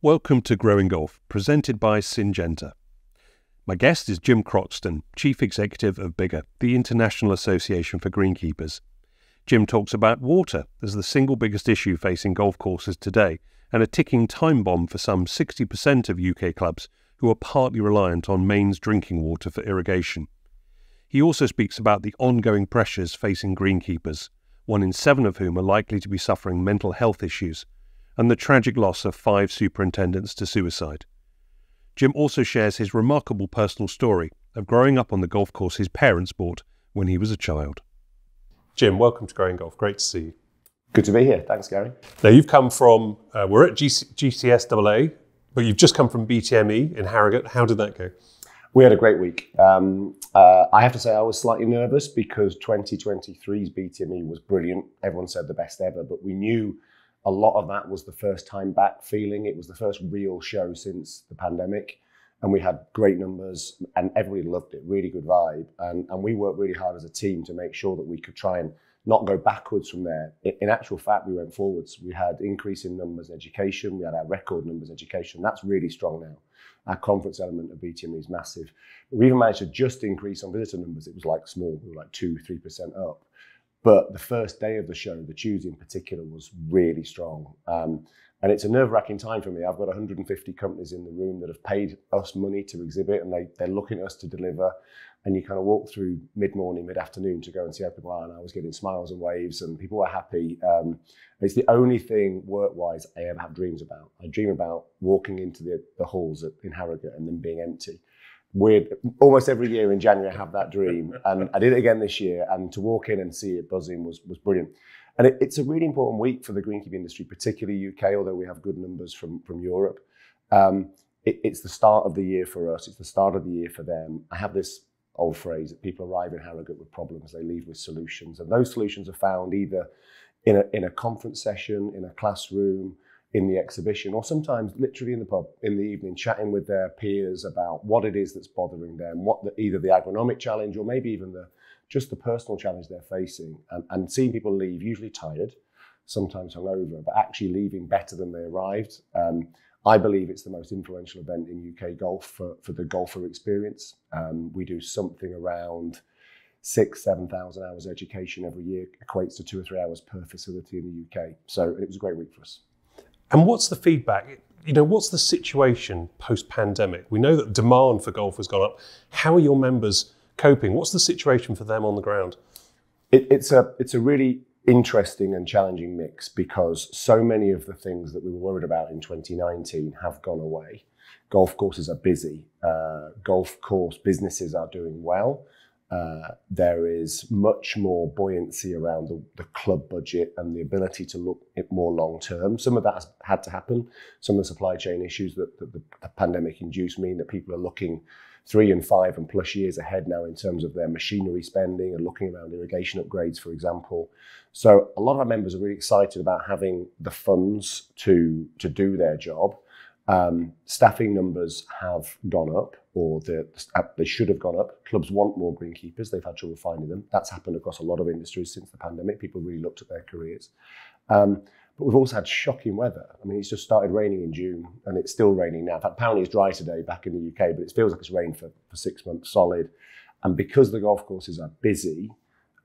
Welcome to Growing Golf, presented by Syngenta. My guest is Jim Croxton, Chief Executive of BIGGA, the International Association for Greenkeepers. Jim talks about water as the single biggest issue facing golf courses today and a ticking time bomb for some 60% of UK clubs who are partly reliant on mains drinking water for irrigation. He also speaks about the ongoing pressures facing greenkeepers, 1 in 7 of whom are likely to be suffering mental health issues, and the tragic loss of 5 superintendents to suicide. Jim also shares his remarkable personal story of growing up on the golf course his parents bought when he was a child. Jim, welcome to Growing Golf. Great to see you. Good to be here. Thanks, Gary. Now, you've come from, we're at GCSAA, but you've just come from BTME in Harrogate. How did that go? We had a great week. I have to say I was slightly nervous because 2023's BTME was brilliant. Everyone said the best ever, but we knew a lot of that was the first time back feeling. It was the first real show since the pandemic, and we had great numbers and everybody loved it, really good vibe. And we worked really hard as a team to make sure that we could try and not go backwards from there. In actual fact, we went forwards. We had increase in numbers education. We had our record numbers education. That's really strong now. Our conference element of BTME is massive. We even managed to just increase on visitor numbers. It was like small, we were like 2-3% up. But the first day of the show, the Tuesday in particular, was really strong. And it's a nerve-wracking time for me. I've got 150 companies in the room that have paid us money to exhibit, and they're looking at us to deliver. And you kind of walk through mid-morning, mid-afternoon to go and see how people are, and I was getting smiles and waves, and people were happy. It's the only thing work-wise I ever have dreams about. I dream about walking into the halls in Harrogate and them being empty. Weird. Almost every year in January I have that dream, and I did it again this year, and to walk in and see it buzzing was brilliant. And it's a really important week for the greenkeeping industry, particularly UK, although we have good numbers from Europe. It's the start of the year for us. It's the start of the year for them. I have this old phrase that people arrive in Harrogate with problems, they leave with solutions. And those solutions are found either in a conference session, in a classroom, in the exhibition, or sometimes literally in the pub in the evening, chatting with their peers about what it is that's bothering them, either the agronomic challenge or maybe even just the personal challenge they're facing, and seeing people leave, usually tired, sometimes hungover, but actually leaving better than they arrived. I believe it's the most influential event in UK golf for the golfer experience. We do something around 6,000-7,000 hours education every year, equates to 2 or 3 hours per facility in the UK. So it was a great week for us. And what's the feedback? What's the situation post-pandemic? We know that demand for golf has gone up. How are your members coping? What's the situation for them on the ground? It's a really interesting and challenging mix because so many of the things that we were worried about in 2019 have gone away. Golf courses are busy. Golf course businesses are doing well. There is much more buoyancy around the club budget and the ability to look at more long term. Some of that has had to happen. Some of the supply chain issues that the pandemic induced mean that people are looking 3 and 5 and plus years ahead now in terms of their machinery spending and looking around irrigation upgrades, for example. So a lot of our members are really excited about having the funds to do their job. Staffing numbers have gone up, or they should have gone up. Clubs want more greenkeepers. They've had trouble finding them. That's happened across a lot of industries since the pandemic. People really looked at their careers. But we've also had shocking weather. I mean, it's just started raining in June, and it's still raining now. In fact, apparently it's dry today back in the UK, but it feels like it's rained for 6 months solid. And because the golf courses are busy,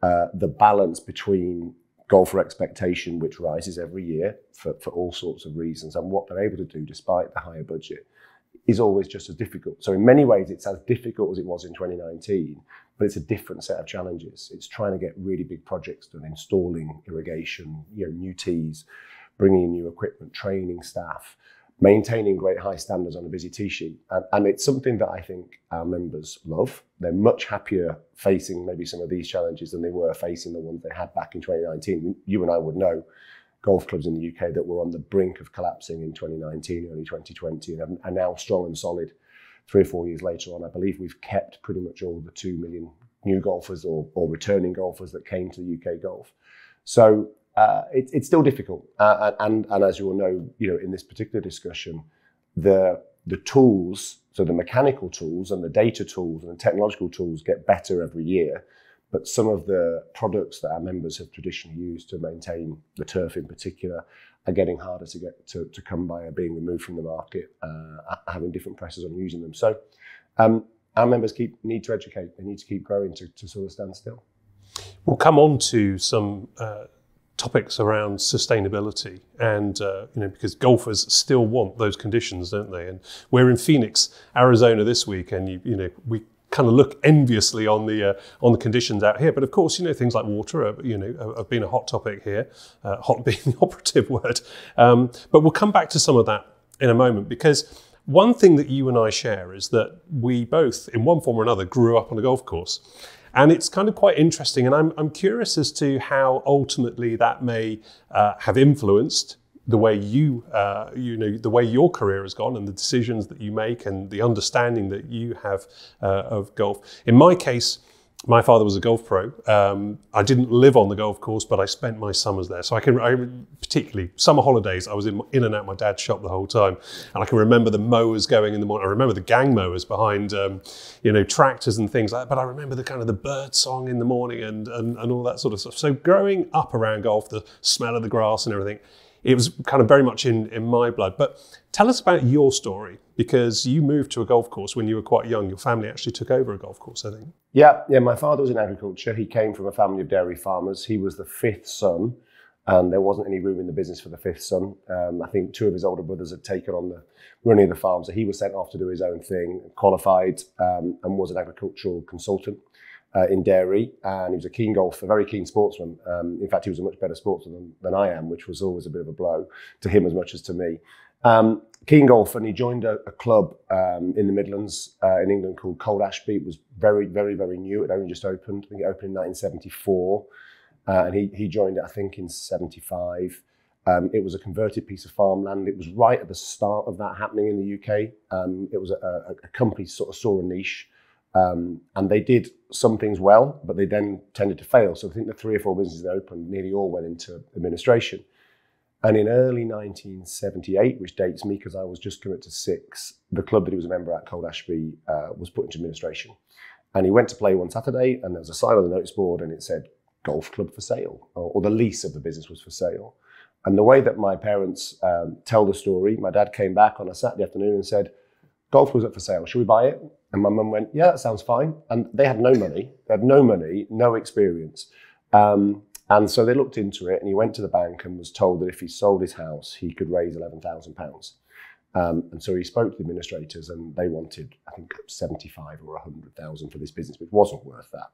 the balance between golfer expectation, which rises every year for all sorts of reasons, and what they're able to do despite the higher budget, is always just as difficult. So in many ways, it's as difficult as it was in 2019, but it's a different set of challenges. It's trying to get really big projects done, installing irrigation, new tees, bringing in new equipment, training staff, maintaining great high standards on a busy tee sheet. And it's something that I think our members love. They're much happier facing maybe some of these challenges than they were facing the ones they had back in 2019. You and I would know golf clubs in the UK that were on the brink of collapsing in 2019, early 2020, and are now strong and solid 3 or 4 years later on. I believe we've kept pretty much all the 2 million new golfers or returning golfers that came to the UK golf. So it's still difficult. And as you all know, in this particular discussion, the tools, so the mechanical tools and the data tools and the technological tools get better every year. But some of the products that our members have traditionally used to maintain the turf in particular are getting harder to get to come by, are being removed from the market, having different pressures on using them. So our members need to educate. They need to keep growing to sort of stand still. We'll come on to some topics around sustainability, and because golfers still want those conditions, don't they? And we're in Phoenix, Arizona this week, and we kind of look enviously on the conditions out here. But of course, things like water have been a hot topic here, hot being the operative word. But we'll come back to some of that in a moment, because one thing that you and I share is that we both, in one form or another, grew up on a golf course. And it's kind of quite interesting, and I'm curious as to how ultimately that may have influenced the way the way your career has gone, and the decisions that you make, and the understanding that you have of golf. In my case, my father was a golf pro. I didn't live on the golf course, but I spent my summers there. So I particularly summer holidays, I was in and out my dad's shop the whole time. And I can remember the mowers going in the morning. I remember the gang mowers behind, tractors and things like that. But I remember the kind of the bird song in the morning and all that sort of stuff. So growing up around golf, the smell of the grass and everything, it was kind of very much in my blood. But tell us about your story, because you moved to a golf course when you were quite young. Your family actually took over a golf course, I think. Yeah. My father was in agriculture. He came from a family of dairy farmers. He was the fifth son, and there wasn't any room in the business for the fifth son. I think two of his older brothers had taken on the running of the farm, so he was sent off to do his own thing, qualified, and was an agricultural consultant in dairy, and he was a keen golfer, very keen sportsman. In fact, he was a much better sportsman than I am, which was always a bit of a blow to him as much as to me. Keen golfer, and he joined a club in the Midlands in England called Cold Ashby. It was very, very, very new. It only just opened. I think it opened in 1974, and he joined it, I think, in 75. It was a converted piece of farmland. It was right at the start of that happening in the UK. It was a company sort of saw a niche. And they did some things well, but they then tended to fail. So I think the 3 or 4 businesses they opened nearly all went into administration. And in early 1978, which dates me because I was just coming to 6, the club that he was a member at, Cold Ashby, was put into administration. And he went to play one Saturday, and there was a sign on the notice board, and it said golf club for sale, or the lease of the business was for sale. And the way that my parents tell the story, my dad came back on a Saturday afternoon and said, golf club's up for sale, should we buy it? And my mum went, yeah, that sounds fine. And they had no money. They had no money, no experience. And so they looked into it, and he went to the bank and was told that if he sold his house, he could raise £11,000. And so he spoke to the administrators, and they wanted, I think, 75 or 100,000 for this business, which wasn't worth that.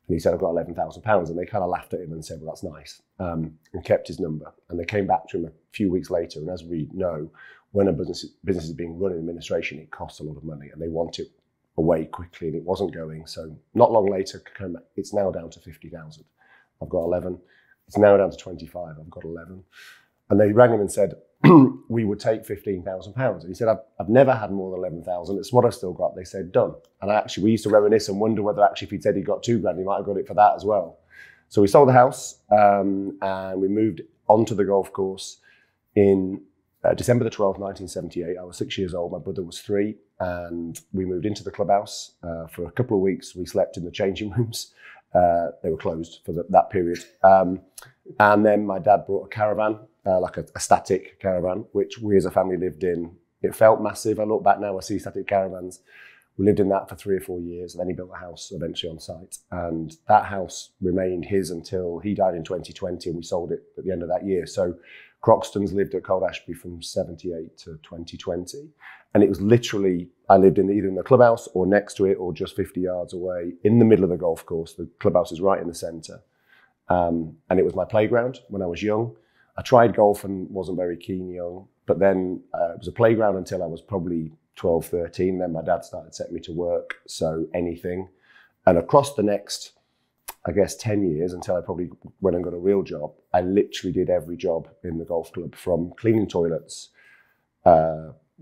And he said, I've got £11,000. And they kind of laughed at him and said, well, that's nice, and kept his number. And they came back to him a few weeks later. And as we know, when a business is being run in administration, it costs a lot of money, and they want it away quickly, and it wasn't going. So not long later, it's now down to 50,000. I've got 11. It's now down to 25. I've got 11. And they rang him and said, we would take £15,000. And he said, I've never had more than 11,000. It's what I've still got. They said, done. And we used to reminisce and wonder whether actually if he'd said he got £2,000, he might have got it for that as well. So we sold the house, and we moved onto the golf course in December the 12th, 1978. I was 6 years old. My brother was 3. And we moved into the clubhouse. For a couple of weeks, we slept in the changing rooms. They were closed for that period. And then my dad brought a caravan, like a static caravan, which we as a family lived in. It felt massive. I look back now, I see static caravans. We lived in that for 3 or 4 years, and then he built a house eventually on site. And that house remained his until he died in 2020, and we sold it at the end of that year. So Croxton's lived at Cold Ashby from 78 to 2020. And it was literally, I lived either in the clubhouse or next to it or just 50 yards away in the middle of the golf course. The clubhouse is right in the centre. And it was my playground when I was young. I tried golf and wasn't very keen young, but then it was a playground until I was probably 12, 13. Then my dad started setting me to work, so anything. And across the next, I guess, 10 years, until I probably went and got a real job, I literally did every job in the golf club, from cleaning toilets,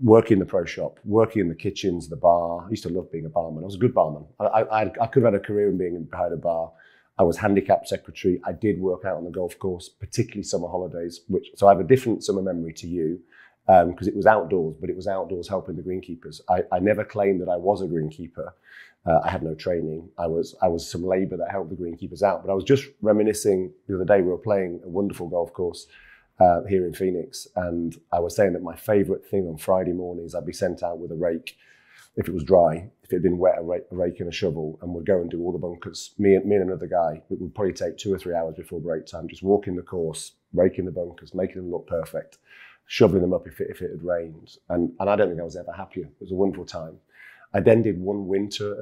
working in the pro shop, working in the kitchens, the bar. I used to love being a barman. I was a good barman. I could have had a career in being behind a bar. I was handicap secretary. I did work out on the golf course, particularly summer holidays, so I have a different summer memory to you, because it was outdoors, but it was outdoors helping the greenkeepers. I never claimed that I was a greenkeeper. I had no training. I was some labour that helped the greenkeepers out. But I was just reminiscing the other day. We were playing a wonderful golf course, here in Phoenix. And I was saying that my favourite thing on Friday mornings, I'd be sent out with a rake, if it was dry, if it had been wet, a rake and a shovel, and we'd go and do all the bunkers. Me and another guy, it would probably take 2 or 3 hours before break time, just walking the course, raking the bunkers, making them look perfect, shoveling them up if it had rained. And I don't think I was ever happier. It was a wonderful time. I then did one winter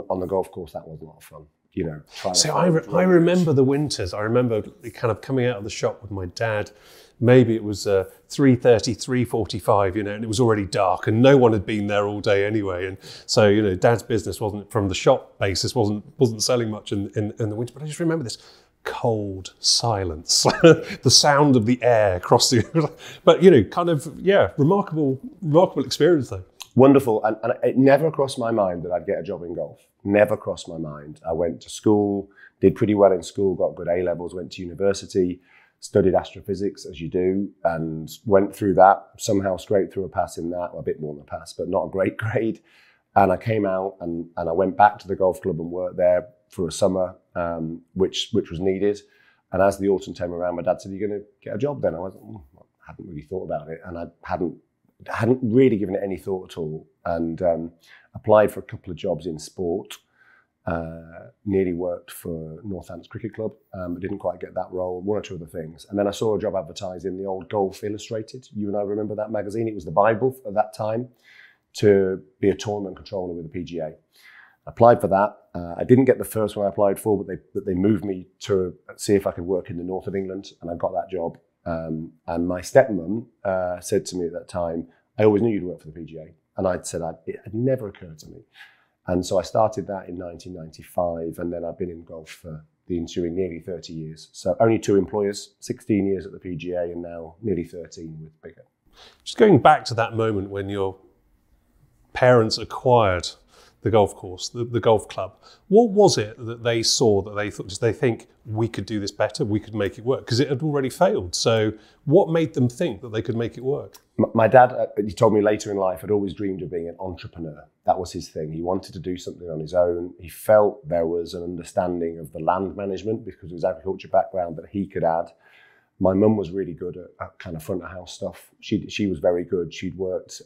on the golf course. That was a lot of fun. You know, so I remember the winters. I remember kind of coming out of the shop with my dad. Maybe it was 3:30, 3:45, you know, and it was already dark, and no one had been there all day anyway. And so, you know, Dad's business wasn't, from the shop basis, wasn't selling much in the winter. But I just remember this cold silence, the sound of the air crossing. But you know, kind of, yeah, remarkable experience though. Wonderful, and it never crossed my mind that I'd get a job in golf. Never crossed my mind. I went to school, did pretty well in school, got good A levels, went to university, studied astrophysics as you do, and went through that, somehow scraped through a pass in that, well, a bit more than a pass, but not a great grade. And I came out and I went back to the golf club and worked there for a summer, which was needed. And as the autumn came around, my dad said, "You're going to get a job then?" I was, I hadn't really thought about it, and I hadn't really given it any thought at all, and applied for a couple of jobs in sport. Nearly worked for Northamptonshire Cricket Club, but didn't quite get that role, one or two other things. And then I saw a job advertised in the old Golf Illustrated. You and I remember that magazine. It was the Bible at that time, to be a tournament controller with the PGA. I applied for that. I didn't get the first one I applied for, but they moved me to see if I could work in the north of England, and I got that job. And my stepmom said to me at that time, "I always knew you'd work for the PGA." And I'd said, it had never occurred to me. And so I started that in 1995, and then I've been in golf for the ensuing nearly 30 years. So only 2 employers, 16 years at the PGA, and now nearly 13 with BIGGA. Just going back to that moment when your parents acquired the golf course, the golf club, what was it that they saw that they thought, did they think we could do this better, we could make it work? Because it had already failed. So what made them think that they could make it work? My dad, he told me later in life, had always dreamed of being an entrepreneur. That was his thing. He wanted to do something on his own. He felt there was an understanding of the land management, because of his agriculture background, that he could add. My mum was really good at kind of front of house stuff. She was very good. She'd worked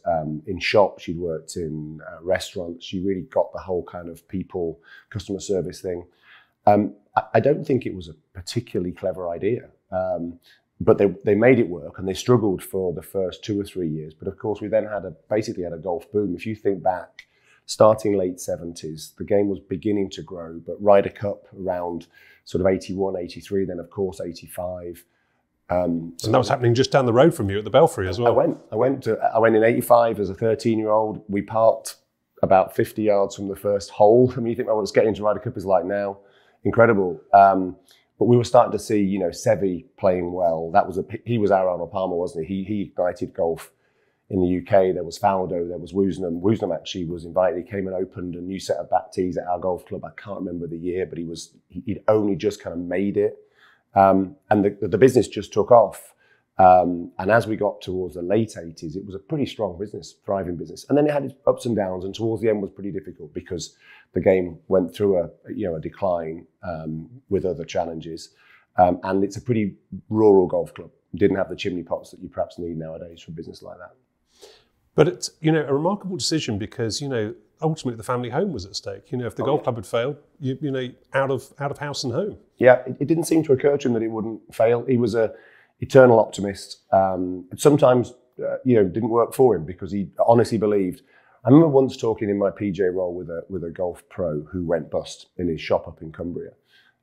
in shops, she'd worked in restaurants. She really got the whole kind of people, customer service thing. I don't think it was a particularly clever idea, but they made it work, and they struggled for the first 2 or 3 years. But of course, we then basically had a golf boom. If you think back, starting late 70s, the game was beginning to grow, but Ryder Cup around sort of 81, 83, then of course 85. And that was happening just down the road from you at the Belfry as well. I went in 85 as a 13-year-old. We parked about 50 yards from the first hole. I mean, you think about what getting into Ryder Cup is like now. Incredible. But we were starting to see, you know, Seve playing well. He was our Arnold Palmer, wasn't he? He ignited golf in the UK. There was Faldo, there was Woosnam. Woosnam actually was invited. He came and opened a new set of back tees at our golf club. I can't remember the year, but he'd only just kind of made it. And the business just took off. And as we got towards the late 80s, it was a pretty strong business, thriving business. And then it had its ups and downs, and towards the end was pretty difficult because the game went through a decline with other challenges. And it's a pretty rural golf club. Didn't have the chimney pots that you perhaps need nowadays for a business like that. But it's, you know, a remarkable decision because, you know, ultimately the family home was at stake. You know, if the golf club had failed, you know, out of house and home. Yeah, it didn't seem to occur to him that it wouldn't fail. He was a eternal optimist. Sometimes, didn't work for him because he honestly believed. I remember once talking in my PJ role with a golf pro who went bust in his shop up in Cumbria.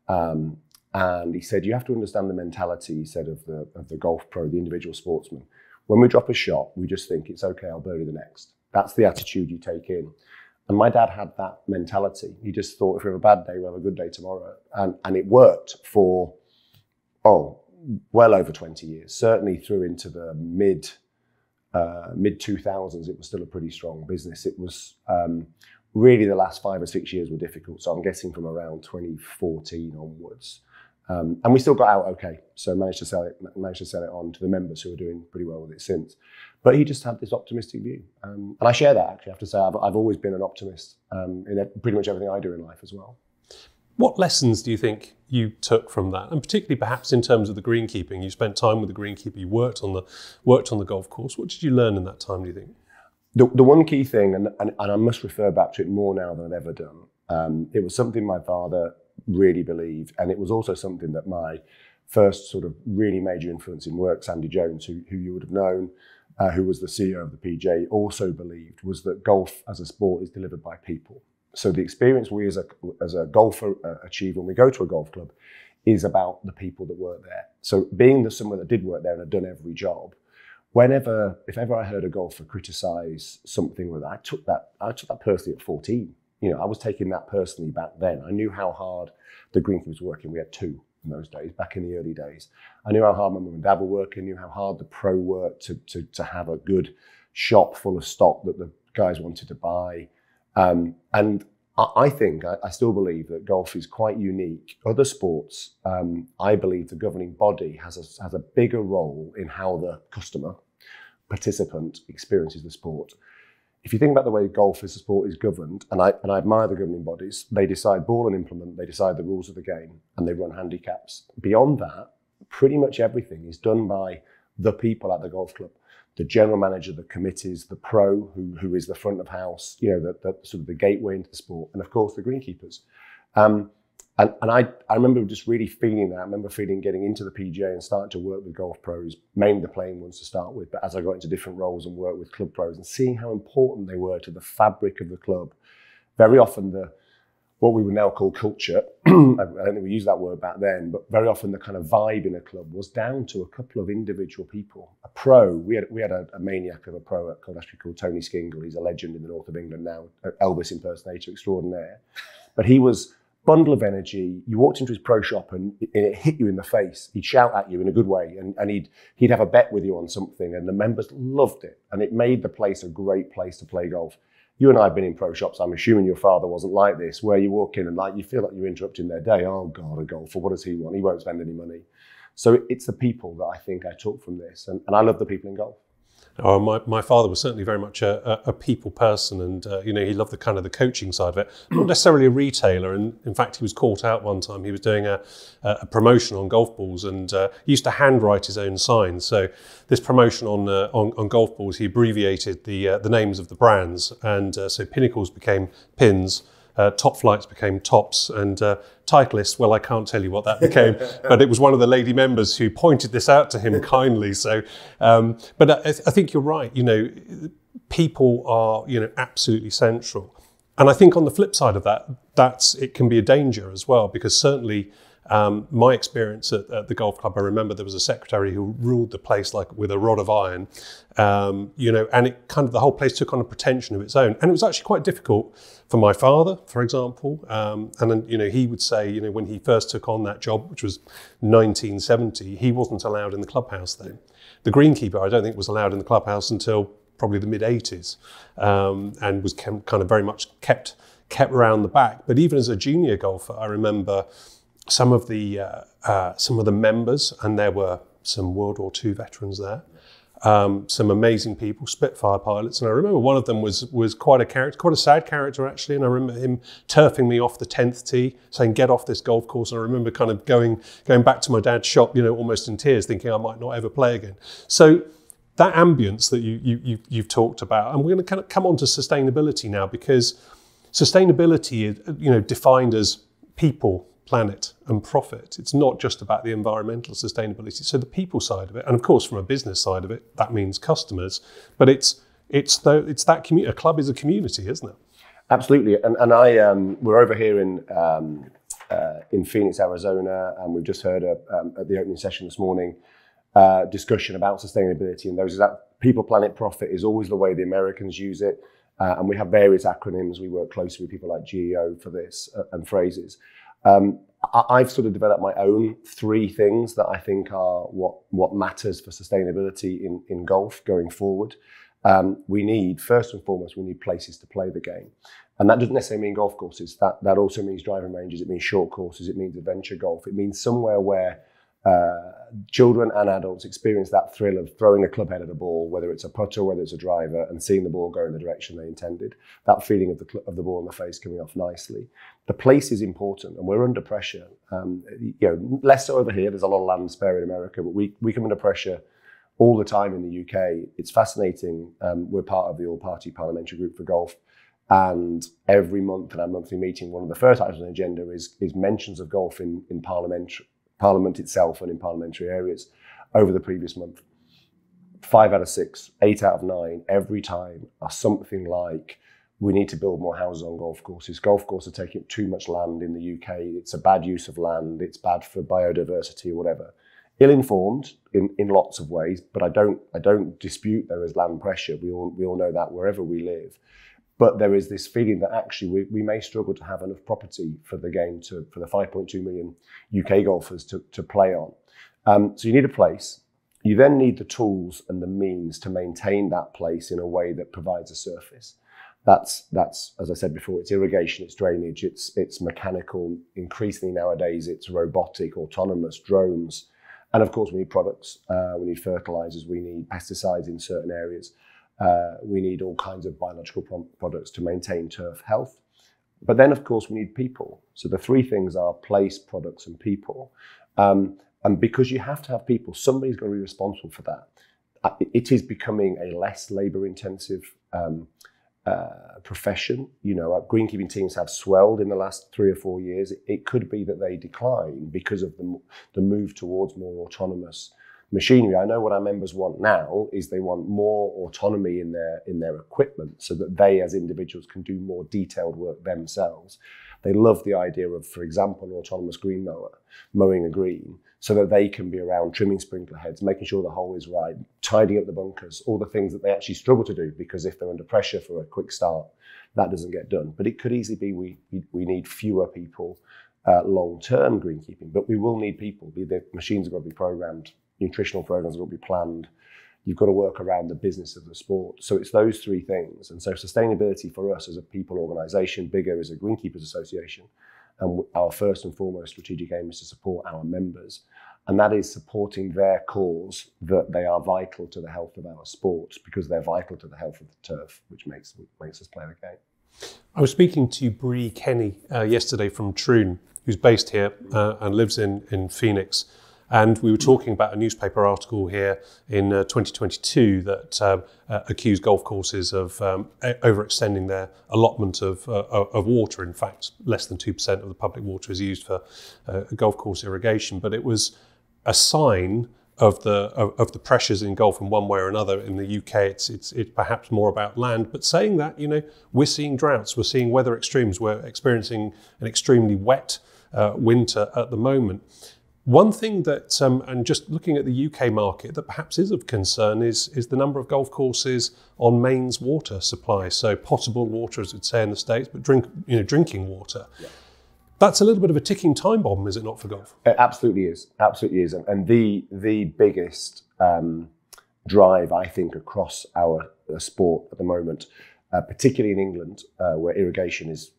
And he said, you have to understand the mentality, he said, of the golf pro, the individual sportsman. When we drop a shot, we just think it's okay, I'll birdie the next. That's the attitude you take in. And my dad had that mentality. He just thought, if we have a bad day, we'll have a good day tomorrow. And it worked for, well over 20 years. Certainly through into the mid 2000s, it was still a pretty strong business. It was really the last 5 or 6 years were difficult. So I'm guessing from around 2014 onwards. And we still got out okay. So managed to sell it on to the members who are doing pretty well with it since. But he just had this optimistic view. And I share that, actually. I have to say, I've always been an optimist in pretty much everything I do in life as well. What lessons do you think you took from that? And particularly perhaps in terms of the greenkeeping, you spent time with the greenkeeper, you worked on the golf course. What did you learn in that time, do you think? The one key thing, and I must refer back to it more now than I've ever done, it was something my father really believed, and it was also something that my first sort of really major influence in work, Sandy Jones, who you would have known, who was the CEO of the PJ, also believed, was that golf as a sport is delivered by people. So the experience we as a golfer achieve when we go to a golf club is about the people that work there. So being someone that did work there and had done every job, if ever I heard a golfer criticise something with that, I took that personally at 14. I was taking that personally back then. I knew how hard the Greenkeepers were working. We had 2 in those days, back in the early days. I knew how hard my mum and dad were working, knew how hard the pro worked to have a good shop full of stock that the guys wanted to buy. And I think, I still believe that golf is quite unique. Other sports, I believe the governing body has a bigger role in how the customer, participant, experiences the sport. If you think about the way golf as a sport is governed, and I admire the governing bodies, they decide ball and implement, they decide the rules of the game, and they run handicaps. Beyond that, pretty much everything is done by the people at the golf club. The general manager, the committees, the pro, who is the front of house, the sort of the gateway into the sport, and of course the greenkeepers. And I remember just really feeling that. I remember getting into the PGA and starting to work with golf pros, mainly the playing ones to start with, but as I got into different roles and worked with club pros and seeing how important they were to the fabric of the club. Very often what we would now call culture, I don't think we used that word back then, but very often the kind of vibe in a club was down to a couple of individual people. A pro, we had a maniac of a pro at Cold Ashby called Tony Skingle. He's a legend in the north of England now, Elvis impersonator extraordinaire. But he was bundle of energy. You walked into his pro shop and it hit you in the face. He'd shout at you in a good way, and he'd have a bet with you on something, and the members loved it. And it made the place a great place to play golf. You and I have been in pro shops. I'm assuming your father wasn't like this, where you walk in and you feel like you're interrupting their day. Oh God, a golfer, what does he want? He won't spend any money. So it's the people that I think I took from this. And I love the people in golf. Oh, my father was certainly very much a people person, and he loved the coaching side of it. Not necessarily a retailer, and in fact he was caught out one time. He was doing a promotion on golf balls, and he used to handwrite his own signs. So this promotion on golf balls, he abbreviated the names of the brands, and so Pinnacles became Pins. Top Flights became Tops, and Titleist, well, I can't tell you what that became, but it was one of the lady members who pointed this out to him kindly. So, but I think you're right. People are absolutely central, and I think on the flip side of that, it can be a danger as well, because certainly. My experience at the golf club, I remember there was a secretary who ruled the place like with a rod of iron, and it the whole place took on a pretension of its own. And it was actually quite difficult for my father, for example. And then, he would say, when he first took on that job, which was 1970, he wasn't allowed in the clubhouse then. The greenkeeper, I don't think, was allowed in the clubhouse until probably the mid-80s, and was kind of very much kept around the back. But even as a junior golfer, I remember some of the members, and there were some World War II veterans there, some amazing people, Spitfire pilots, and I remember one of them was quite a sad character actually, and I remember him turfing me off the 10th tee, saying get off this golf course, and I remember kind of going back to my dad's shop, almost in tears, thinking I might not ever play again. So that ambience that you've talked about, and we're going to kind of come on to sustainability now, because sustainability is defined as people, planet and profit. It's not just about the environmental sustainability. So the people side of it, and of course from a business side of it, that means customers. But it's that community. A club is a community, isn't it? Absolutely. And we're over here in Phoenix, Arizona, and we've just heard at the opening session this morning discussion about sustainability, and those that people, planet, profit is always the way the Americans use it. And we have various acronyms. We work closely with people like GEO for this and phrases. I've sort of developed my own 3 things that I think are what matters for sustainability in golf going forward. First and foremost, we need places to play the game. And that doesn't necessarily mean golf courses. That also means driving ranges. It means short courses. It means adventure golf. It means somewhere where Children and adults experience that thrill of throwing a club head at a ball, whether it's a putter, whether it's a driver, and seeing the ball go in the direction they intended. That feeling of the ball in the face coming off nicely. The place is important, and we're under pressure. Less so over here. There's a lot of land spare in America, but we come under pressure all the time in the UK. It's fascinating. We're part of the all-party parliamentary group for golf, and every month in our monthly meeting, one of the first items on the agenda is mentions of golf in Parliament itself and in parliamentary areas over the previous month. 5 out of 6, 8 out of 9, every time are something like, we need to build more houses on golf courses. Golf courses are taking up too much land in the UK. It's a bad use of land. It's bad for biodiversity or whatever. Ill-informed in lots of ways, but I don't dispute there is land pressure. We all know that wherever we live. But there is this feeling that actually we may struggle to have enough property for the game for the 5.2 million UK golfers to play on. So you need a place. You then need the tools and the means to maintain that place in a way that provides a surface. That's as I said before, it's irrigation, it's drainage, it's mechanical. Increasingly nowadays, it's robotic, autonomous, drones. And of course, we need products, we need fertilizers, we need pesticides in certain areas. We need all kinds of biological products to maintain turf health. But then, of course, we need people. So the three things are place, products, and people. And because you have to have people, somebody's got to be responsible for that. It is becoming a less labour-intensive profession. Our greenkeeping teams have swelled in the last 3 or 4 years. It could be that they decline because of the move towards more autonomous machinery. I know what our members want now is they want more autonomy in their equipment so that they as individuals can do more detailed work themselves. They love the idea of, for example, an autonomous green mower mowing a green so that they can be around trimming sprinkler heads, making sure the hole is right, tidying up the bunkers, all the things that they actually struggle to do because if they're under pressure for a quick start, that doesn't get done. But it could easily be we need fewer people long-term greenkeeping, but we will need people. The machines have got to be programmed. Nutritional programs will be planned. You've got to work around the business of the sport. So it's those three things. And so sustainability for us as a people organisation, BIGGA is a Greenkeepers Association, and our first and foremost strategic aim is to support our members. And that is supporting their cause that they are vital to the health of our sports because they're vital to the health of the turf, which makes us play the game. I was speaking to Bree Kenny yesterday from Troon, who's based here and lives in Phoenix. And we were talking about a newspaper article here in 2022 that accused golf courses of overextending their allotment of water. In fact, less than 2% of the public water is used for golf course irrigation. But it was a sign of the pressures in golf in one way or another. In the UK, it's perhaps more about land. But saying that, we're seeing droughts, we're seeing weather extremes, we're experiencing an extremely wet winter at the moment. One thing that, and just looking at the UK market, that perhaps is of concern is the number of golf courses on mains water supply. So potable water, as we'd say in the States, but drinking water. Yeah. That's a little bit of a ticking time bomb, is it not, for golf? It absolutely is. Absolutely is. And the biggest drive, I think, across our sport at the moment, particularly in England, where irrigation is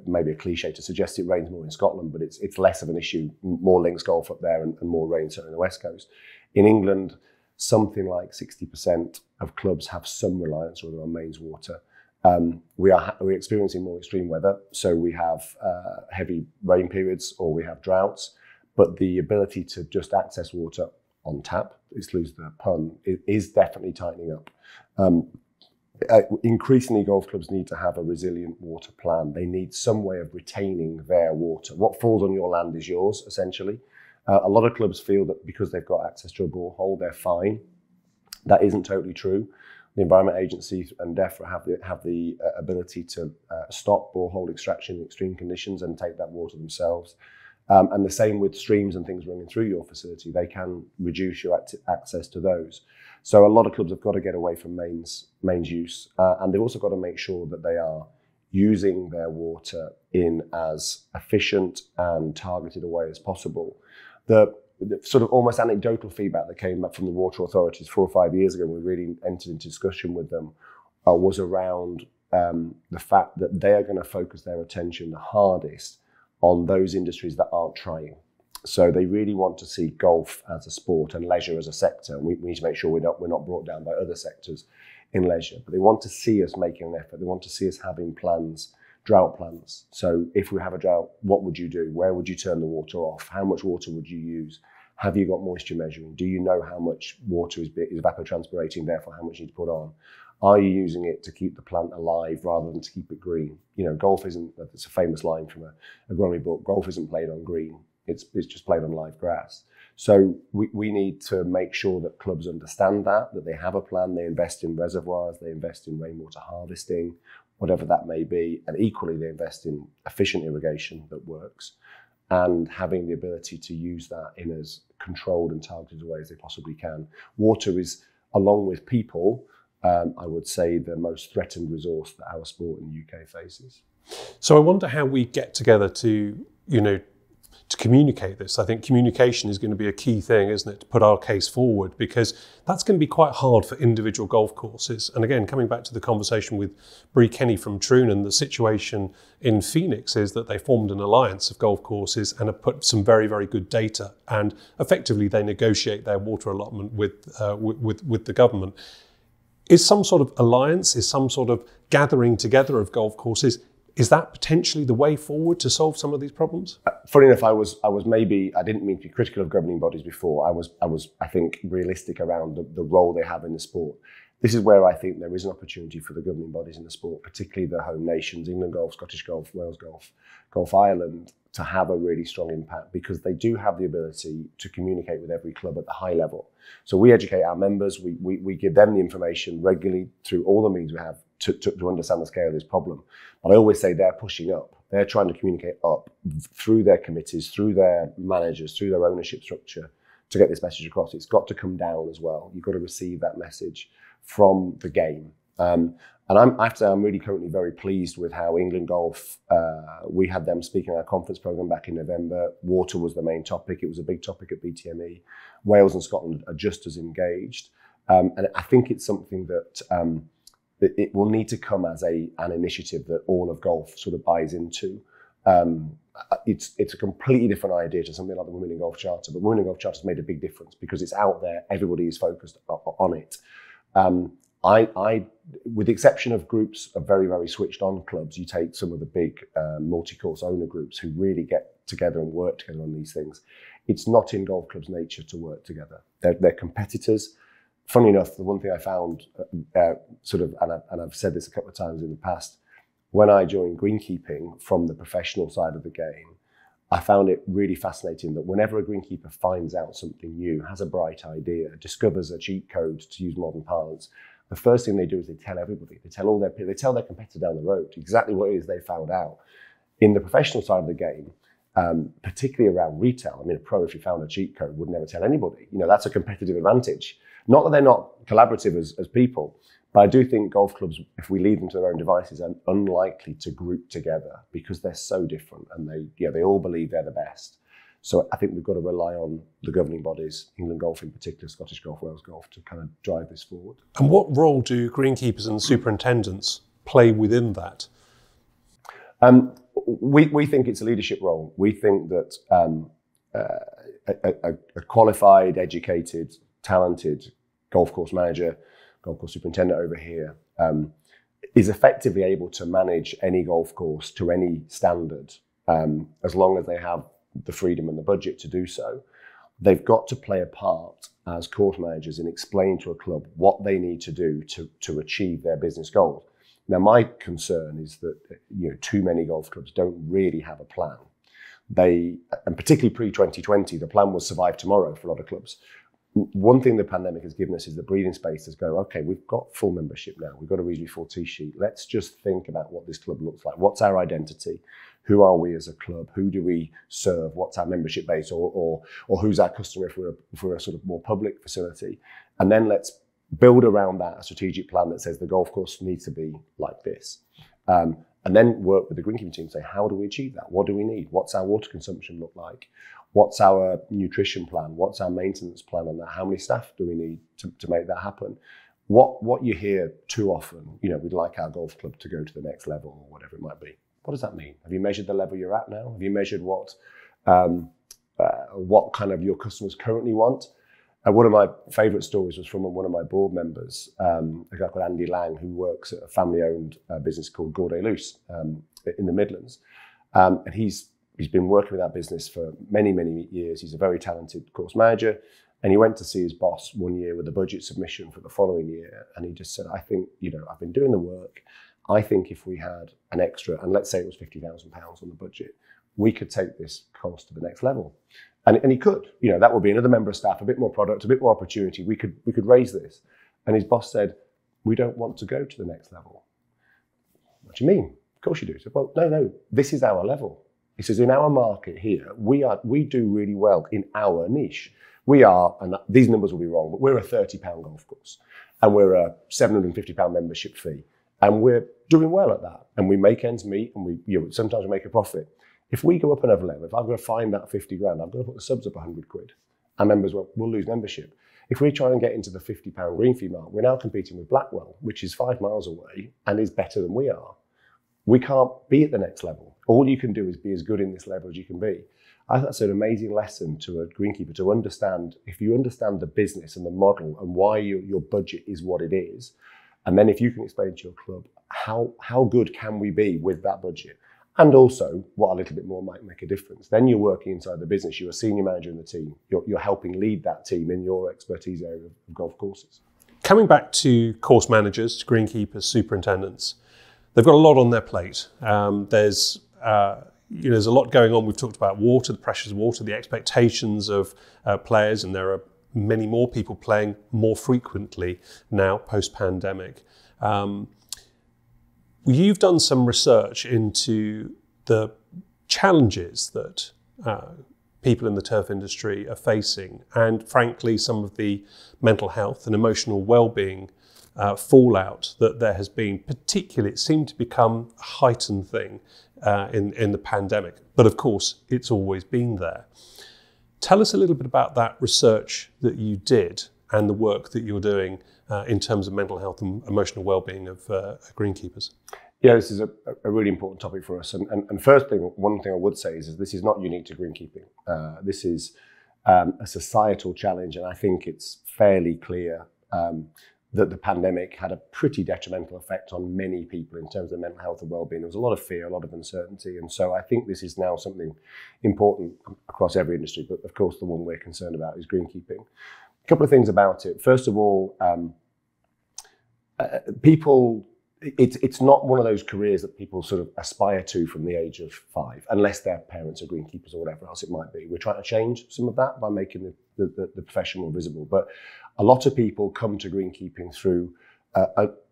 maybe a cliche to suggest it rains more in Scotland, but it's less of an issue. More links golf up there and more rain certainly on the West Coast. In England, something like 60% of clubs have some reliance on mains water. We're experiencing more extreme weather, so we have heavy rain periods or we have droughts, but the ability to just access water on tap, excuse the pun, is definitely tightening up. Increasingly, golf clubs need to have a resilient water plan. They need some way of retaining their water. What falls on your land is yours, essentially. A lot of clubs feel that because they've got access to a borehole, they're fine. That isn't totally true. The Environment Agency and DEFRA have the ability to stop borehole extraction in extreme conditions and take that water themselves. And the same with streams and things running through your facility. They can reduce your access to those. So a lot of clubs have got to get away from mains use, and they've also got to make sure that they are using their water in as efficient and targeted a way as possible. The sort of almost anecdotal feedback that came up from the water authorities 4 or 5 years ago, and we really entered into discussion with them, was around the fact that they are going to focus their attention the hardest on those industries that aren't trying. So they really want to see golf as a sport and leisure as a sector. And we need to make sure we're not brought down by other sectors in leisure. But they want to see us making an effort. They want to see us having plans, drought plans. So if we have a drought, what would you do? Where would you turn the water off? How much water would you use? Have you got moisture measuring? Do you know how much water is evapotranspirating, therefore how much you need to put on? Are you using it to keep the plant alive rather than to keep it green? You know, golf isn't, it's a famous line from a Gromley book, golf isn't played on green, it's just played on live grass. So we need to make sure that clubs understand that they have a plan, they invest in reservoirs, they invest in rainwater harvesting, whatever that may be, and equally they invest in efficient irrigation that works, and having the ability to use that in as controlled and targeted a way as they possibly can. Water is, along with people, I would say the most threatened resource that our sport in the UK faces. So I wonder how we get together to, to communicate this. I think communication is going to be a key thing, isn't it, to put our case forward, because that's going to be quite hard for individual golf courses. And again, coming back to the conversation with Bree Kenny from Trunan, the situation in Phoenix is that they formed an alliance of golf courses and have put some very, very good data, and effectively they negotiate their water allotment with the government. Is some sort of alliance, is some sort of gathering together of golf courses, is that potentially the way forward to solve some of these problems? Funny enough, I didn't mean to be critical of governing bodies before. I think, realistic around the role they have in the sport. This is where I think there is an opportunity for the governing bodies in the sport, particularly the home nations, England Golf, Scottish Golf, Wales Golf, Golf Ireland, to have a really strong impact, because they do have the ability to communicate with every club at the high level. So we educate our members, we give them the information regularly through all the means we have to understand the scale of this problem. But I always say they're pushing up. They're trying to communicate up through their committees, through their managers, through their ownership structure to get this message across. It's got to come down as well. You've got to receive that message from the game. And I have to say, I'm really currently very pleased with how England Golf, we had them speaking at our conference programme back in November. Water was the main topic. It was a big topic at BTME. Wales and Scotland are just as engaged. And I think it's something that it will need to come as an initiative that all of golf sort of buys into. It's a completely different idea to something like the Women in Golf Charter, but Women in Golf Charter has made a big difference because it's out there, everybody is focused on it. With the exception of groups of very, very switched on clubs, you take some of the big multi-course owner groups who really get together and work together on these things. It's not in golf clubs' nature to work together. They're competitors. Funny enough, the one thing I found, and I've said this a couple of times in the past, when I joined greenkeeping from the professional side of the game, I found it really fascinating that whenever a greenkeeper finds out something new, has a bright idea, discovers a cheat code, to use modern parlance, the first thing they do is they tell everybody. They tell their competitor down the road exactly what it is they found out. In the professional side of the game, particularly around retail, I mean, a pro, if you found a cheat code, would never tell anybody. That's a competitive advantage. Not that they're not collaborative as people, but I do think golf clubs, if we leave them to their own devices, are unlikely to group together because they're so different and they all believe they're the best. So I think we've got to rely on the governing bodies, England Golf in particular, Scottish Golf, Wales Golf, to kind of drive this forward. And what role do greenkeepers and superintendents play within that? We think it's a leadership role. We think that a qualified, educated, talented golf course manager, golf course superintendent over here, is effectively able to manage any golf course to any standard, as long as they have the freedom and the budget to do so. They've got to play a part as course managers in explaining to a club what they need to do to achieve their business goals. Now, my concern is that too many golf clubs don't really have a plan. And particularly pre-2020, the plan was survive tomorrow for a lot of clubs. One thing the pandemic has given us is the breathing space to go, okay, we've got full membership now. We've got a reasonably full tee sheet. Let's just think about what this club looks like. What's our identity? Who are we as a club? Who do we serve? What's our membership base? Or who's our customer if we're a sort of more public facility? And then let's build around that a strategic plan that says the golf course needs to be like this. And then work with the greenkeeping team and say, how do we achieve that? What do we need? What's our water consumption look like? What's our nutrition plan? What's our maintenance plan on that? How many staff do we need to make that happen? What you hear too often, we'd like our golf club to go to the next level or whatever it might be. What does that mean? Have you measured the level you're at now? Have you measured what what kind of your customers currently want. One of my favourite stories was from one of my board members, a guy called Andy Lang, who works at a family-owned business called Gourdet Loose in the Midlands. And he's been working with that business for many, many years. He's a very talented course manager. And he went to see his boss one year with a budget submission for the following year. And he just said, I think, I've been doing the work. I think if we had an extra, and let's say it was £50,000 on the budget, we could take this course to the next level. And he could, that would be another member of staff, a bit more product, a bit more opportunity. We could raise this. And his boss said, we don't want to go to the next level. What do you mean? Of course you do. He said, well, no, this is our level. He says, in our market here, we do really well in our niche. We are, and these numbers will be wrong, but we're a £30 golf course. And we're a £750 membership fee. And we're doing well at that. And we make ends meet, and sometimes we make a profit. If we go up another level, if I'm going to find that 50 grand, I'm going to put the subs up 100 quid. Our members will lose membership. If we try and get into the £50 green fee mark, we're now competing with Blackwell, which is 5 miles away and is better than we are. We can't be at the next level. All you can do is be as good in this level as you can be. I think that's an amazing lesson to a greenkeeper to understand. If you understand the business and the model and why your budget is what it is, and then if you can explain to your club how good can we be with that budget, and also what a little bit more might make a difference, then you're working inside the business. You're a senior manager in the team. You're helping lead that team in your expertise area of golf courses. Coming back to course managers, to greenkeepers, superintendents, they've got a lot on their plate. There's a lot going on. We've talked about water, the pressures of water, the expectations of players, and there are many more people playing more frequently now post-pandemic. You've done some research into the challenges that people in the turf industry are facing, and frankly, some of the mental health and emotional well-being fallout that there has been, particularly, it seemed to become a heightened thing in the pandemic. But of course, it's always been there. Tell us a little bit about that research that you did and the work that you're doing in terms of mental health and emotional well-being of greenkeepers. Yeah, this is a really important topic for us. And first thing, one thing I would say is this is not unique to greenkeeping. This is a societal challenge, and I think it's fairly clear that the pandemic had a pretty detrimental effect on many people in terms of mental health and well-being. There was a lot of fear, a lot of uncertainty. And so I think this is now something important across every industry. But of course, the one we're concerned about is greenkeeping. A couple of things about it. First of all, it's not one of those careers that people sort of aspire to from the age of 5, unless their parents are greenkeepers or whatever else it might be. We're trying to change some of that by making the profession more visible. But a lot of people come to greenkeeping through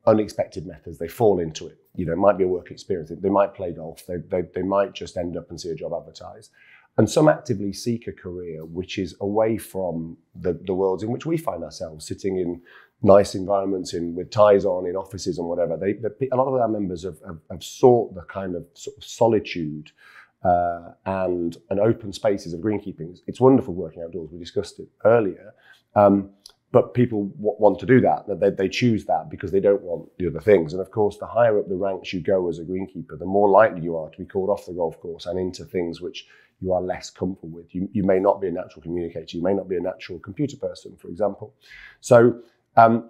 unexpected methods. They fall into it. It might be a work experience. They might play golf. They might just end up and see a job advertised. And some actively seek a career which is away from the worlds in which we find ourselves, sitting in nice environments with ties on in offices and whatever. A lot of our members have sought the kind of sort of solitude and open spaces of greenkeeping. It's wonderful working outdoors. We discussed it earlier. But people want to do that. They choose that because they don't want the other things. And of course, the higher up the ranks you go as a greenkeeper, the more likely you are to be called off the golf course and into things which you are less comfortable with. You may not be a natural communicator. You may not be a natural computer person, for example. So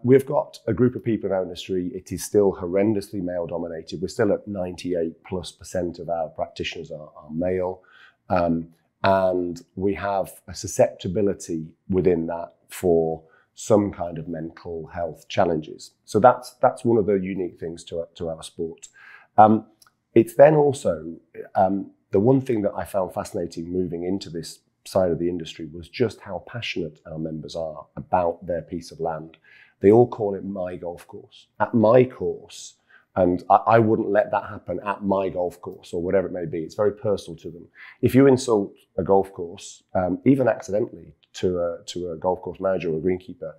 we've got a group of people in our industry. It is still horrendously male dominated. We're still at 98+% of our practitioners are male. And we have a susceptibility within that for some kind of mental health challenges. So that's one of the unique things to our sport. It's then also, the one thing that I found fascinating moving into this side of the industry was just how passionate our members are about their piece of land. They all call it my golf course. At my course, and I wouldn't let that happen at my golf course or whatever it may be. It's very personal to them. If you insult a golf course, even accidentally, to a golf course manager or a greenkeeper,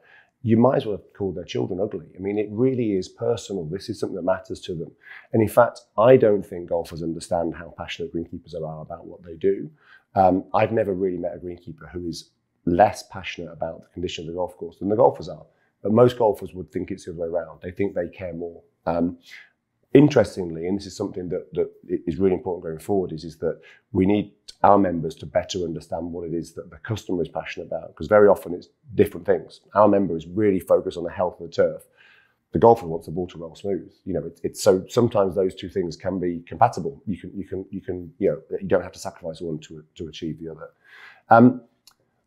you might as well have called their children ugly. I mean, it really is personal. This is something that matters to them. And in fact, I don't think golfers understand how passionate greenkeepers are about what they do. I've never really met a greenkeeper who is less passionate about the condition of the golf course than the golfers are. But most golfers would think it's the other way around. They think they care more. interestingly, and this is something that is really important going forward, is that we need our members to better understand what it is that the customer is passionate about, because very often it's different things. Our member is really focused on the health of the turf. The golfer wants the ball to roll smooth. It's so sometimes those two things can be compatible. You don't have to sacrifice one to achieve the other.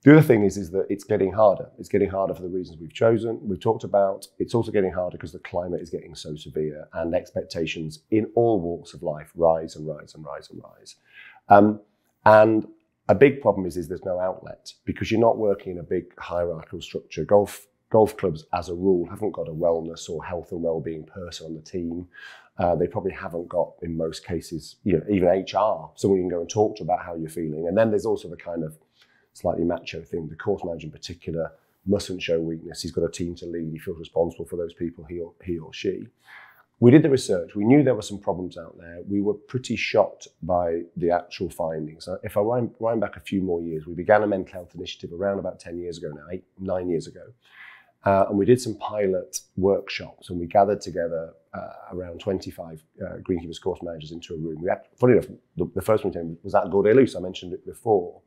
The other thing is that it's getting harder. It's getting harder for the reasons we've chosen. We've talked about. It's also getting harder because the climate is getting so severe, and expectations in all walks of life rise and rise and rise and rise. And a big problem is there's no outlet, because you're not working in a big hierarchical structure. Golf clubs, as a rule, haven't got a wellness or health and well-being person on the team. They probably haven't got, in most cases, even HR, someone you can go and talk to about how you're feeling. And then there's also the kind of slightly macho thing. The course manager in particular mustn't show weakness. He's got a team to lead. He feels responsible for those people, he or she. We did the research. We knew there were some problems out there. We were pretty shocked by the actual findings. If I wind back a few more years, we began a mental health initiative around about 10 years ago now, 9 years ago. And we did some pilot workshops, and we gathered together around 25 Greenkeepers course managers into a room. Funny enough, the first one was at Gordeloup. I mentioned it before.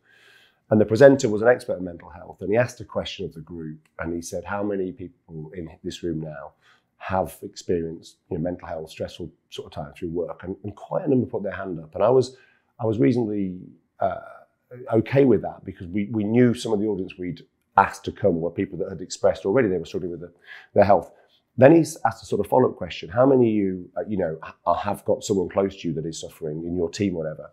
And the presenter was an expert in mental health, and he asked a question of the group, and he said, how many people in this room now have experienced mental health, stressful sort of time through work? And quite a number put their hand up. And I was reasonably okay with that, because we knew some of the audience we'd asked to come were people that had expressed already they were struggling with their health. Then he's asked a sort of follow-up question. How many of you, have got someone close to you that is suffering in your team, whatever?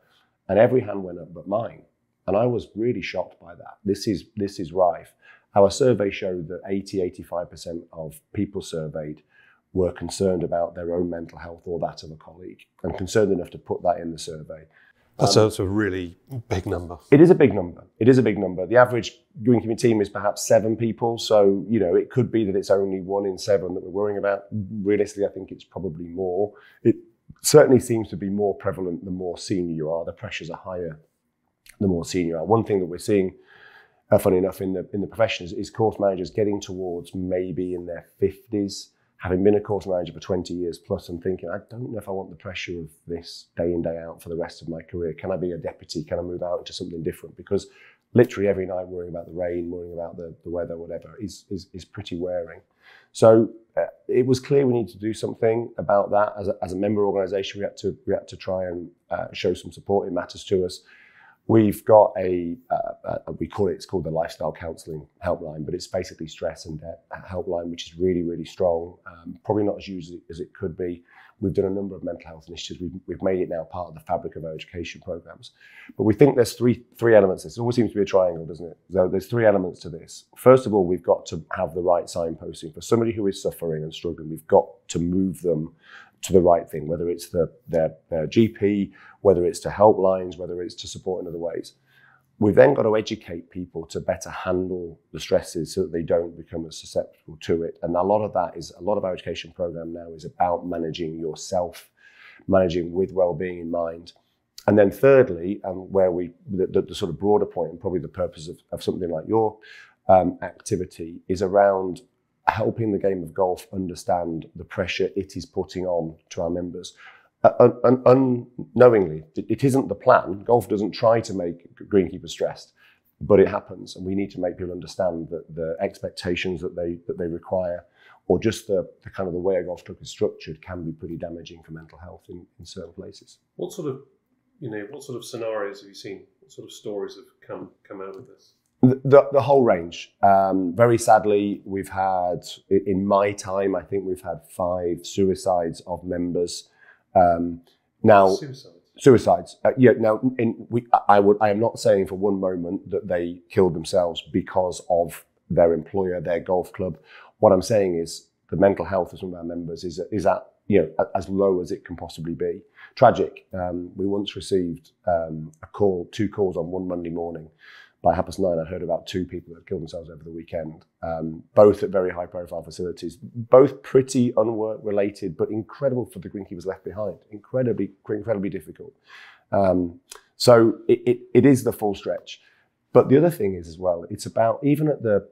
And every hand went up but mine. And I was really shocked by that. This is rife. Our survey showed that 85% of people surveyed were concerned about their own mental health or that of a colleague, and concerned enough to put that in the survey. That's a really big number. It is a big number. It is a big number. The average Greenkeeping team is perhaps 7 people. So, it could be that it's only 1 in 7 that we're worrying about. Realistically, I think it's probably more. It certainly seems to be more prevalent the more senior you are. The pressures are higher the more senior you are. One thing that we're seeing, funny enough, in the profession is course managers getting towards maybe in their 50s, having been a course manager for 20 years plus, and thinking, I don't know if I want the pressure of this day in, day out for the rest of my career. Can I be a deputy? Can I move out into something different? Because literally every night worrying about the rain, worrying about the weather, whatever, is pretty wearing. So it was clear we needed to do something about that. As a member organisation, we had to try and show some support. It matters to us. We've got it's called the Lifestyle Counselling Helpline, but it's basically stress and debt helpline, which is really, really strong. Probably not as used as it could be. We've done a number of mental health initiatives. We've made it now part of the fabric of our education programs. But we think there's three elements. It always seems to be a triangle, doesn't it? So there's 3 elements to this. First of all, we've got to have the right signposting. For somebody who is suffering and struggling, we've got to move them to the right thing, whether it's their GP, whether it's to helplines, whether it's to support in other ways. We've then got to educate people to better handle the stresses so that they don't become as susceptible to it. And a lot of our education program now is about managing yourself, managing with well-being in mind. And then thirdly, and where the sort of broader point, and probably the purpose of something like your activity, is around helping the game of golf understand the pressure it is putting on to our members. Unknowingly, it isn't the plan. Golf doesn't try to make greenkeepers stressed, but it happens, and we need to make people understand that the expectations that they require, or just the kind of the way a golf club is structured, can be pretty damaging for mental health in certain places. What sort of scenarios have you seen? What sort of stories have come out of this? The whole range. Very sadly, we've had, in my time, I think we've had 5 suicides of members. Now, suicides. Now, I am not saying for one moment that they killed themselves because of their employer, their golf club. What I'm saying is the mental health of some of our members is at as low as it can possibly be. Tragic. We once received 2 calls on one Monday morning. By 9:30, I heard about 2 people that had killed themselves over the weekend, both at very high-profile facilities, both pretty unwork related, but incredible for the greenkeepers left behind. Incredibly difficult. So it is the full stretch. But the other thing is as well, it's about even at the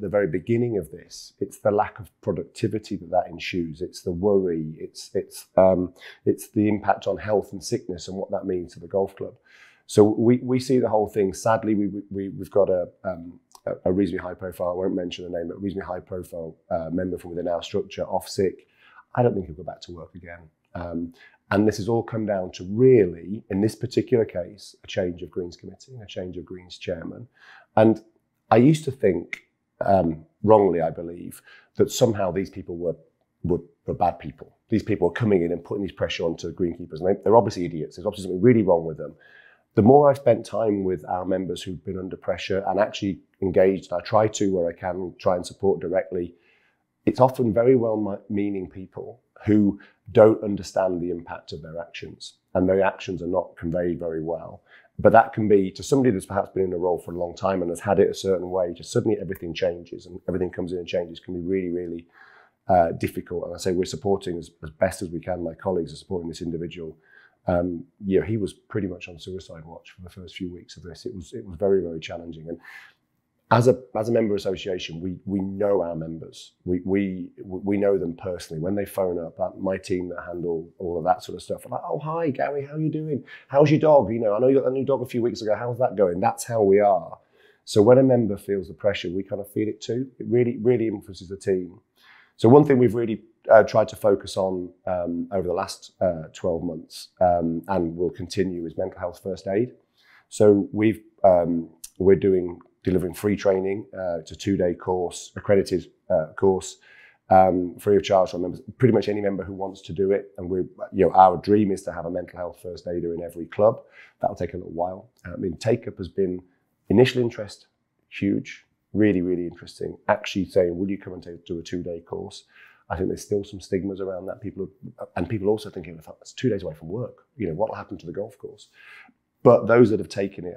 very beginning of this, it's the lack of productivity that ensues. It's the worry. It's the impact on health and sickness and what that means to the golf club. So we see the whole thing. Sadly, we've got a reasonably high profile. I won't mention the name, but a reasonably high profile member from within our structure off sick. I don't think he'll go back to work again. And this has all come down to really, in this particular case, a change of Greens committee, a change of Greens chairman. And I used to think, wrongly, I believe, that somehow these people were bad people. These people are coming in and putting this pressure onto Greenkeepers. And they're obviously idiots. There's obviously something really wrong with them. The more I've spent time with our members who've been under pressure and actually engaged, I try to, where I can, try and support directly, it's often very well-meaning people who don't understand the impact of their actions, and their actions are not conveyed very well. But that can be, to somebody that's perhaps been in a role for a long time and has had it a certain way, just suddenly everything changes and everything comes in and changes, can be really, really difficult. And I say we're supporting as best as we can. My colleagues are supporting this individual. He was pretty much on suicide watch for the first few weeks of this. It was very, very challenging. And as a member association, we know our members. We know them personally. When they phone up, my team that handle all of that sort of stuff, I'm like, oh, hi, Gary, how are you doing? How's your dog? I know you got a new dog a few weeks ago. How's that going? That's how we are. So when a member feels the pressure, we kind of feel it too. It really, really influences the team. So one thing we've really tried to focus on over the last 12 months and will continue is mental health first aid. So we're delivering free training. It's a 2-day course, accredited course, free of charge for members. Pretty much any member who wants to do it. And our dream is to have a mental health first aider in every club. That'll take a little while. Take-up has been initial interest, huge, really, really interesting. Actually saying, will you come and do a 2-day course? I think there's still some stigmas around that. People also thinking, it's 2 days away from work. What will happen to the golf course? But those that have taken it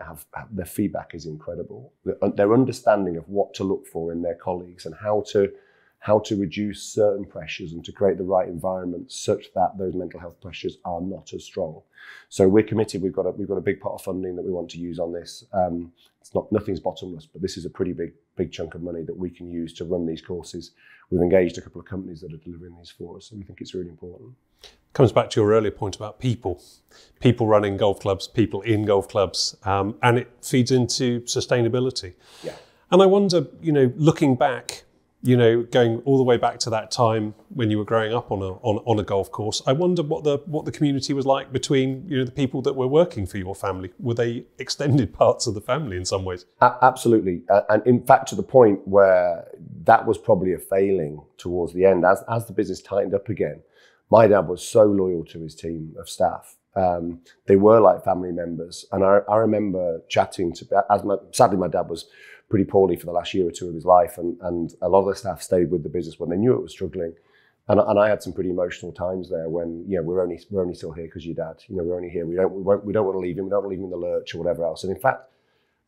their feedback is incredible. Their understanding of what to look for in their colleagues and how to reduce certain pressures and to create the right environment such that those mental health pressures are not as strong. So we're committed. We've got a big pot of funding that we want to use on this. Nothing's bottomless, but this is a pretty big chunk of money that we can use to run these courses. We've engaged a couple of companies that are delivering these for us, and we think it's really important. Comes back to your earlier point about people running golf clubs, people in golf clubs, and it feeds into sustainability. Yeah. And I wonder, looking back, going all the way back to that time when you were growing up on a golf course, I wonder what the community was like between the people that were working for your family. Were they extended parts of the family in some ways? Absolutely, and in fact, to the point where that was probably a failing towards the end, as the business tightened up again. My dad was so loyal to his team of staff. They were like family members. And I remember chatting sadly, my dad was pretty poorly for the last year or two of his life. And a lot of the staff stayed with the business when they knew it was struggling. And I had some pretty emotional times there when, we're only still here because your dad, we're only here. We don't want to leave him. We don't want to leave him in the lurch or whatever else. And in fact,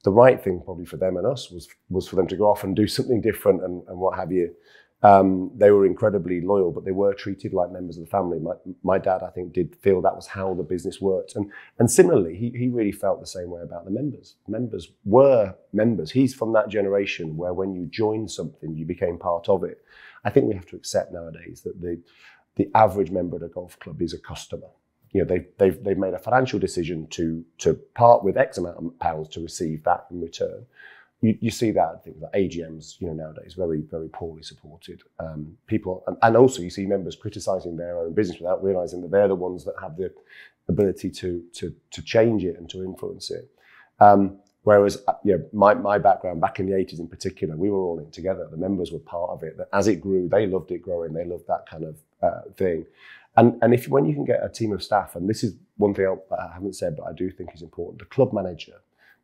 the right thing probably for them and us was for them to go off and do something different and what have you. They were incredibly loyal, but they were treated like members of the family. My dad, I think, did feel that was how the business worked. And similarly, he really felt the same way about the members. Members were members. He's from that generation where when you joined something, you became part of it. I think we have to accept nowadays that the average member at a golf club is a customer. They've made a financial decision to part with X amount of pounds to receive that in return. You see that, I think, that AGMs, nowadays, very, very poorly supported. People, and also you see members criticising their own business without realising that they're the ones that have the ability to change it and to influence it. Whereas, my background back in the 80s in particular, we were all in together. The members were part of it. As it grew, they loved it growing. They loved that kind of thing. And when you can get a team of staff, and this is one thing I haven't said, but I do think is important, the club manager,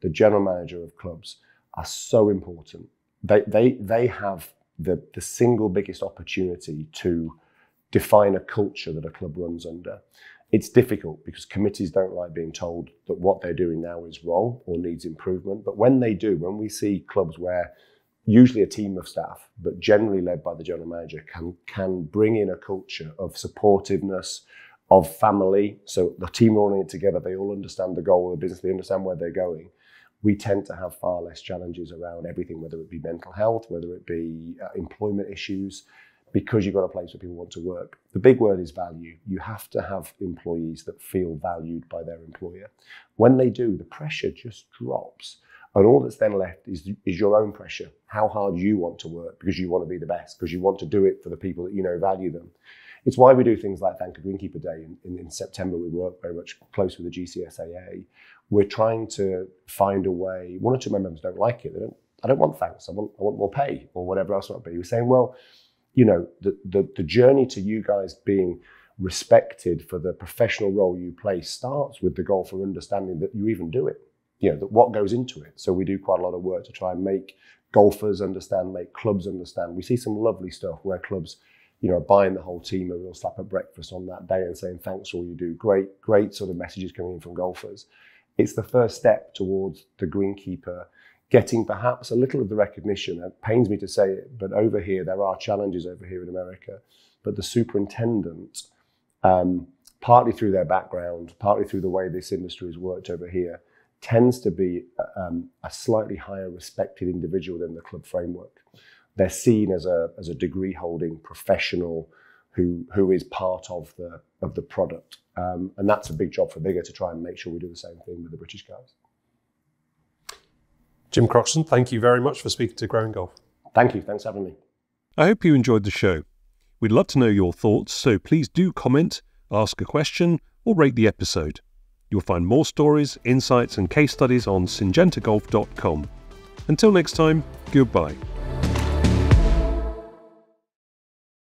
the general manager of clubs, are so important. They have the single biggest opportunity to define a culture that a club runs under. It's difficult because committees don't like being told that what they're doing now is wrong or needs improvement. But when they do, when we see clubs where usually a team of staff, but generally led by the general manager, can bring in a culture of supportiveness, of family. So the team are all in it together. They all understand the goal of the business. They understand where they're going. we tend to have far less challenges around everything, whether it be mental health, whether it be employment issues, because you've got a place where people want to work. The big word is value. You have to have employees that feel valued by their employer. When they do, the pressure just drops. And all that's then left is your own pressure, how hard you want to work because you want to be the best, because you want to do it for the people that you know value them. It's why we do things like Thank a Greenkeeper Day. In September, we work very much close with the GCSAA. We're trying to find a way. One or two members don't like it. I don't want thanks. I want more pay or whatever else it might be. We're saying, well, you know, the journey to you guys being respected for the professional role you play starts with the golfer understanding that you even do it. You know, that what goes into it. So we do quite a lot of work to try and make golfers understand, make clubs understand. We see some lovely stuff where clubs, you know, are buying the whole team a real slap at breakfast on that day and saying, thanks for all you do. Great sort of messages coming in from golfers. It's the first step towards the greenkeeper getting perhaps a little of the recognition. It pains me to say it, but over here, there are challenges over here in America. But the superintendent, partly through their background, partly through the way this industry has worked over here, tends to be a slightly higher respected individual than the club framework. They're seen as a degree holding professional who is part of the product. And that's a big job for BIGGA to try and make sure we do the same thing with the British guys. Jim Croxton, thank you very much for speaking to Growing Golf. Thank you. Thanks for having me. I hope you enjoyed the show. We'd love to know your thoughts, so please do comment, ask a question, or rate the episode. You'll find more stories, insights, and case studies on syngentagolf.com. Until next time, goodbye.